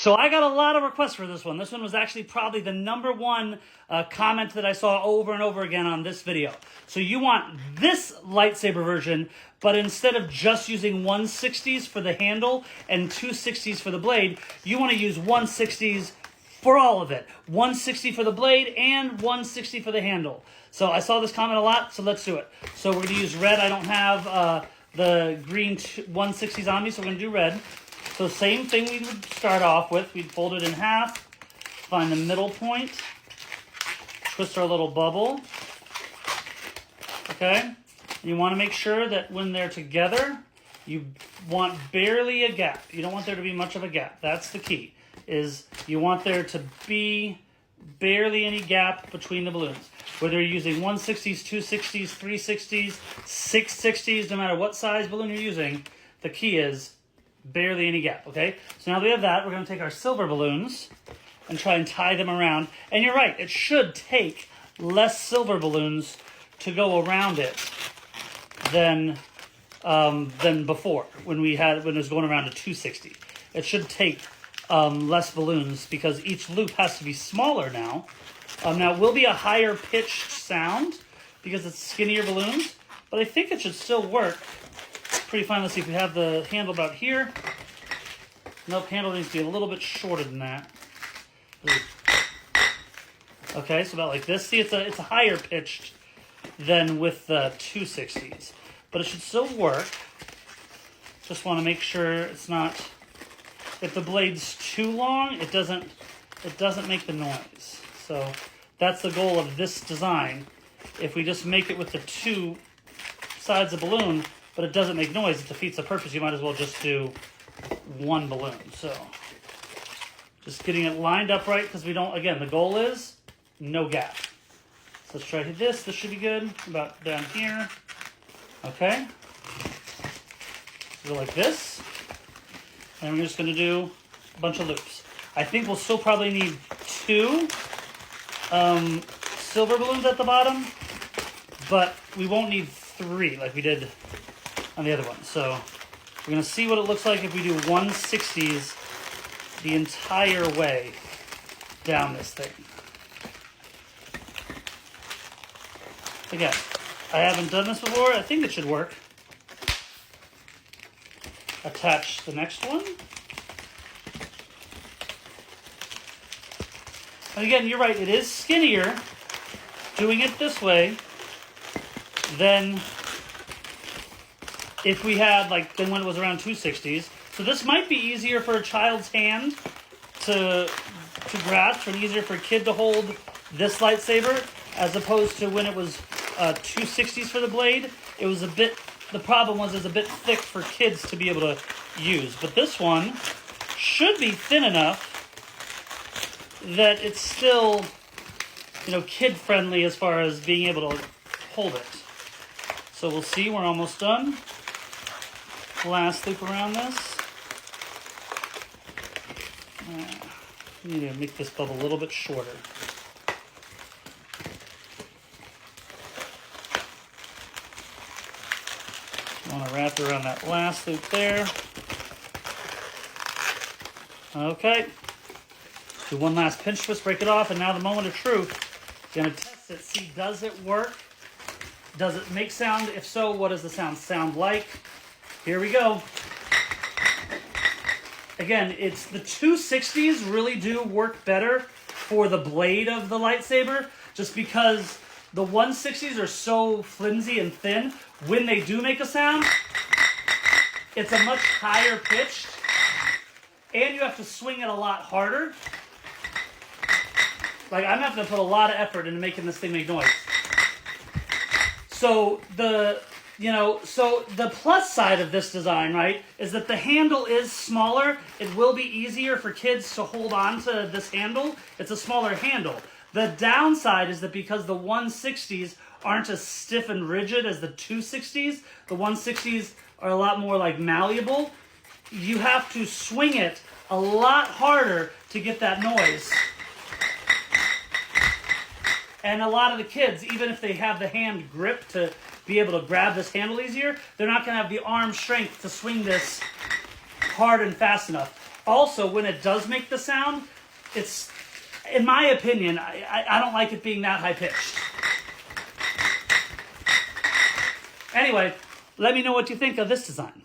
So I got a lot of requests for this one. This one was actually probably the #1 comment that I saw over and over again on this video. So you want this lightsaber version, but instead of just using 160s for the handle and 260s for the blade, you want to use 160s for all of it. 160 for the blade and 160 for the handle. So I saw this comment a lot, so let's do it. So we're going to use red. I don't have the green 160s on me, so we're going to do red. So same thing we would start off with. We'd fold it in half, find the middle point, twist our little bubble. Okay? You want to make sure that when they're together, you want barely a gap. You don't want there to be much of a gap. That's the key, is you want there to be barely any gap between the balloons. Whether you're using 160s, 260s, 360s, 660s, no matter what size balloon you're using, the key is barely any gap, okay? So now that we have that, we're going to take our silver balloons and try and tie them around. And you're right, it should take less silver balloons to go around it than before, when it was going around to 260. It should take less balloons because each loop has to be smaller now. Now, it will be a higher pitched sound because it's skinnier balloons, but I think it should still work pretty fine. Let's see if we have the handle about here. Nope, handle needs to be a little bit shorter than that. Okay, so about like this. See, it's a higher pitched than with the 260s, but it should still work. Just want to make sure it's not. If the blade's too long, it doesn't make the noise. So that's the goal of this design. If we just make it with the two sides of the balloon, but it doesn't make noise, it defeats the purpose. You might as well just do one balloon. So just getting it lined up right, because we don't, again, the goal is no gap. So let's try this. This should be good, about down here. Okay. Go like this. And we're just going to do a bunch of loops. I think we'll still probably need 2 silver balloons at the bottom, but we won't need 3 like we did on the other one. So we're going to see what it looks like if we do 160s the entire way down this thing. Again, I haven't done this before. I think it should work. Attach the next one. And again, you're right, it is skinnier doing it this way than if we had, than when it was around 260s. So this might be easier for a child's hand to grasp, and easier for a kid to hold this lightsaber, as opposed to when it was 260s for the blade. It was the problem was it's a bit thick for kids to be able to use. But this one should be thin enough that it's still, kid-friendly as far as being able to hold it. So we'll see, we're almost done. Last loop around this. Need to make this bubble a little bit shorter. I want to wrap it around that last loop there. Okay. Do one last pinch twist, break it off, and now the moment of truth. Gonna test it, see, does it work? Does it make sound? If so, what does the sound sound like? Here we go. Again, it's the 260s really do work better for the blade of the lightsaber, just because the 160s are so flimsy and thin. When they do make a sound, it's a much higher pitched, and you have to swing it a lot harder. I'm having to put a lot of effort into making this thing make noise. So the plus side of this design, right, is that the handle is smaller. It will be easier for kids to hold on to this handle. It's a smaller handle. The downside is that because the 160s aren't as stiff and rigid as the 260s, the 160s are a lot more malleable. You have to swing it a lot harder to get that noise. And a lot of the kids, even if they have the hand grip to be able to grab this handle easier, they're not going to have the arm strength to swing this hard and fast enough. Also, when it does make the sound, it's, in my opinion, I don't like it being that high pitched. Anyway, let me know what you think of this design.